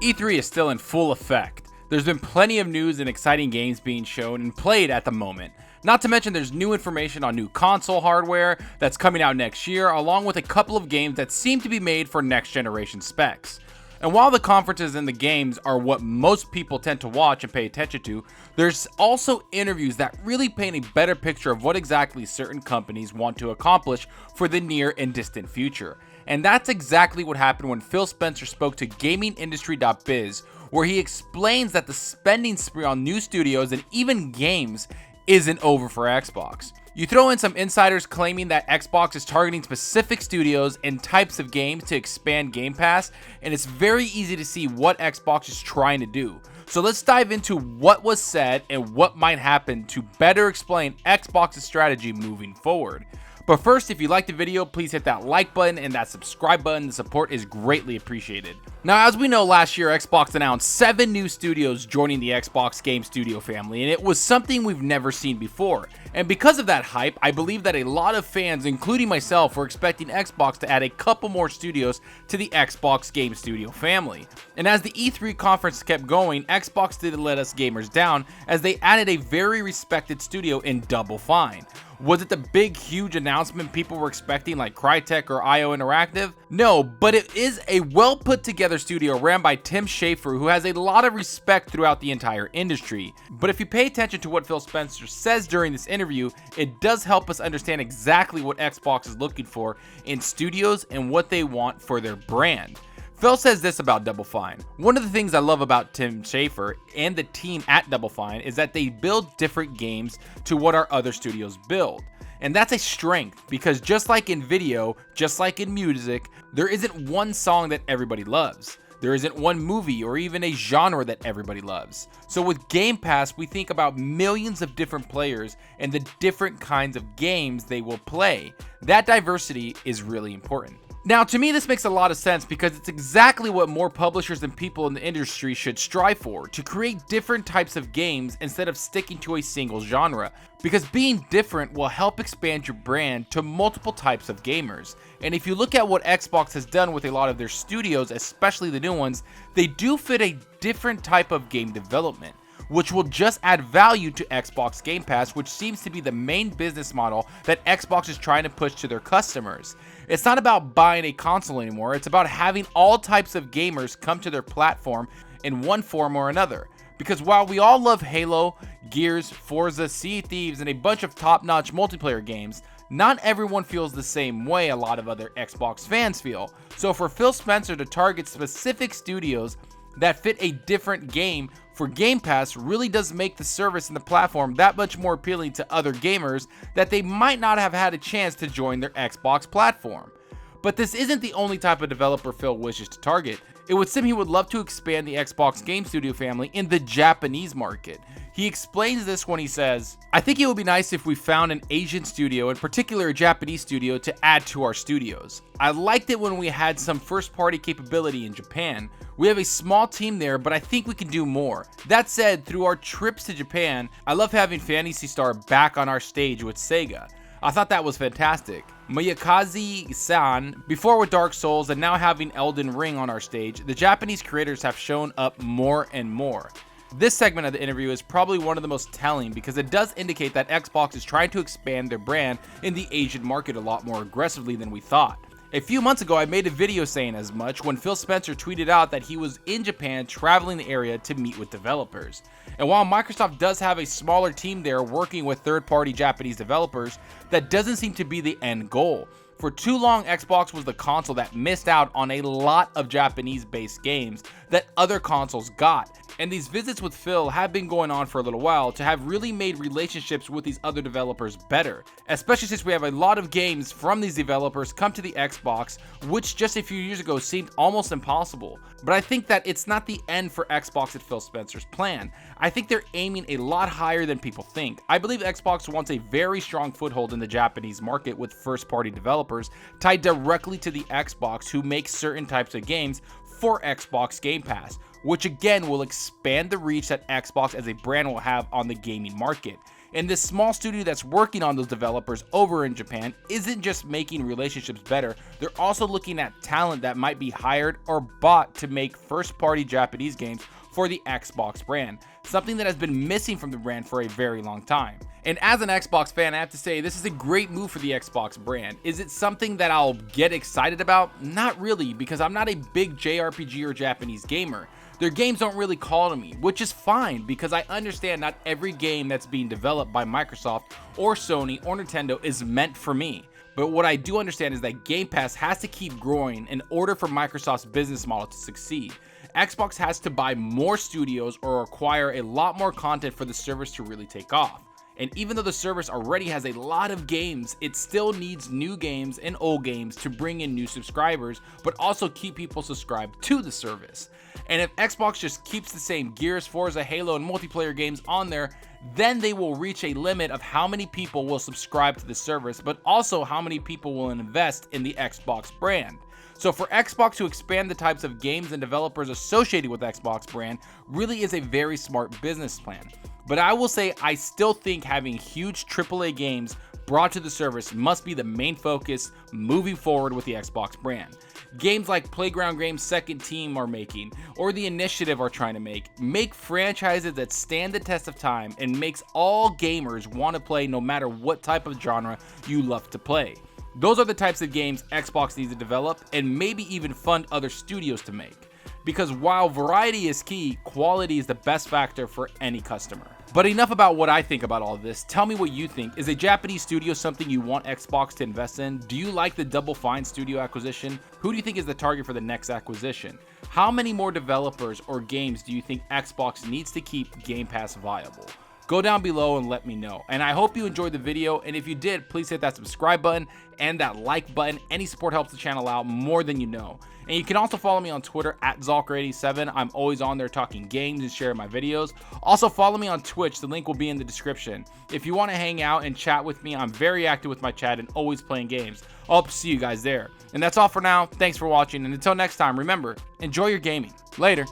E3 is still in full effect. There's been plenty of news and exciting games being shown and played at the moment. Not to mention there's new information on new console hardware that's coming out next year, along with a couple of games that seem to be made for next generation specs. And while the conferences and the games are what most people tend to watch and pay attention to, there's also interviews that really paint a better picture of what exactly certain companies want to accomplish for the near and distant future. And that's exactly what happened when Phil Spencer spoke to GamingIndustry.biz, where he explains that the spending spree on new studios and even games isn't over for Xbox. You throw in some insiders claiming that Xbox is targeting specific studios and types of games to expand Game Pass, and it's very easy to see what Xbox is trying to do. So let's dive into what was said and what might happen to better explain Xbox's strategy moving forward. But first, if you liked the video, please hit that like button and that subscribe button. The support is greatly appreciated. Now, as we know, last year Xbox announced 7 new studios joining the Xbox Game Studio family, and it was something we've never seen before. And because of that hype, I believe that a lot of fans, including myself, were expecting Xbox to add a couple more studios to the Xbox Game Studio family. And as the E3 conference kept going, Xbox didn't let us gamers down, as they added a very respected studio in Double Fine. Was it the big, huge announcement people were expecting like Crytek or IO Interactive? No, but it is a well put together studio ran by Tim Schafer, who has a lot of respect throughout the entire industry. But if you pay attention to what Phil Spencer says during this interview, it does help us understand exactly what Xbox is looking for in studios and what they want for their brand. Phil says this about Double Fine. One of the things I love about Tim Schafer and the team at Double Fine is that they build different games to what our other studios build. And that's a strength, because just like in video, just like in music, there isn't one song that everybody loves. There isn't one movie or even a genre that everybody loves. So with Game Pass, we think about millions of different players and the different kinds of games they will play. That diversity is really important. Now, to me, this makes a lot of sense because it's exactly what more publishers and people in the industry should strive for, to create different types of games instead of sticking to a single genre, because being different will help expand your brand to multiple types of gamers. And if you look at what Xbox has done with a lot of their studios, especially the new ones, they do fit a different type of game development, which will just add value to Xbox Game Pass, which seems to be the main business model that Xbox is trying to push to their customers. It's not about buying a console anymore, it's about having all types of gamers come to their platform in one form or another. Because while we all love Halo, Gears, Forza, Sea of Thieves, and a bunch of top-notch multiplayer games, not everyone feels the same way a lot of other Xbox fans feel. So for Phil Spencer to target specific studios that fit a different game for Game Pass really does make the service and the platform that much more appealing to other gamers that they might not have had a chance to join their Xbox platform. But this isn't the only type of developer Phil wishes to target. It would seem he would love to expand the Xbox Game Studio family in the Japanese market. He explains this when he says, "I think it would be nice if we found an Asian studio, in particular a Japanese studio, to add to our studios. I liked it when we had some first-party capability in Japan. We have a small team there, but I think we can do more. That said, through our trips to Japan, I love having Phantasy Star back on our stage with Sega. I thought that was fantastic. Miyakaze-san, before with Dark Souls and now having Elden Ring on our stage, the Japanese creators have shown up more and more." This segment of the interview is probably one of the most telling because it does indicate that Xbox is trying to expand their brand in the Asian market a lot more aggressively than we thought. A few months ago, I made a video saying as much when Phil Spencer tweeted out that he was in Japan traveling the area to meet with developers. And while Microsoft does have a smaller team there working with third-party Japanese developers, that doesn't seem to be the end goal. For too long, Xbox was the console that missed out on a lot of Japanese-based games that other consoles got. And these visits with Phil have been going on for a little while to have really made relationships with these other developers better, especially since we have a lot of games from these developers come to the Xbox, which just a few years ago seemed almost impossible. But I think that it's not the end for Xbox at Phil Spencer's plan. I think they're aiming a lot higher than people think. I believe Xbox wants a very strong foothold in the Japanese market with first-party developers tied directly to the Xbox who make certain types of games for Xbox Game Pass, which again will expand the reach that Xbox as a brand will have on the gaming market. And this small studio that's working on those developers over in Japan isn't just making relationships better, they're also looking at talent that might be hired or bought to make first-party Japanese games for the Xbox brand, something that has been missing from the brand for a very long time. And as an Xbox fan, I have to say this is a great move for the Xbox brand. Is it something that I'll get excited about? Not really, because I'm not a big JRPG or Japanese gamer. Their games don't really call to me, which is fine because I understand not every game that's being developed by Microsoft or Sony or Nintendo is meant for me. But what I do understand is that Game Pass has to keep growing in order for Microsoft's business model to succeed. Xbox has to buy more studios or acquire a lot more content for the service to really take off. And even though the service already has a lot of games, it still needs new games and old games to bring in new subscribers, but also keep people subscribed to the service. And if Xbox just keeps the same Gears, Forza, Halo, and multiplayer games on there, then they will reach a limit of how many people will subscribe to the service, but also how many people will invest in the Xbox brand. So for Xbox to expand the types of games and developers associated with Xbox brand really is a very smart business plan. But I will say I still think having huge AAA games brought to the service must be the main focus moving forward with the Xbox brand. Games like Playground Games' second team are making, or the Initiative are trying to make franchises that stand the test of time and makes all gamers want to play no matter what type of genre you love to play. Those are the types of games Xbox needs to develop and maybe even fund other studios to make. Because while variety is key, quality is the best factor for any customer. But enough about what I think about all this. Tell me what you think. Is a Japanese studio something you want Xbox to invest in? Do you like the Double Fine studio acquisition? Who do you think is the target for the next acquisition? How many more developers or games do you think Xbox needs to keep Game Pass viable? Go down below and let me know. And I hope you enjoyed the video, and if you did, please hit that subscribe button and that like button. Any support helps the channel out more than you know. And you can also follow me on Twitter at Zalker87. I'm always on there talking games and sharing my videos. Also follow me on Twitch, the link will be in the description. If you want to hang out and chat with me, I'm very active with my chat and always playing games. I hope to see you guys there. And that's all for now. Thanks for watching, and until next time, remember, enjoy your gaming. Later.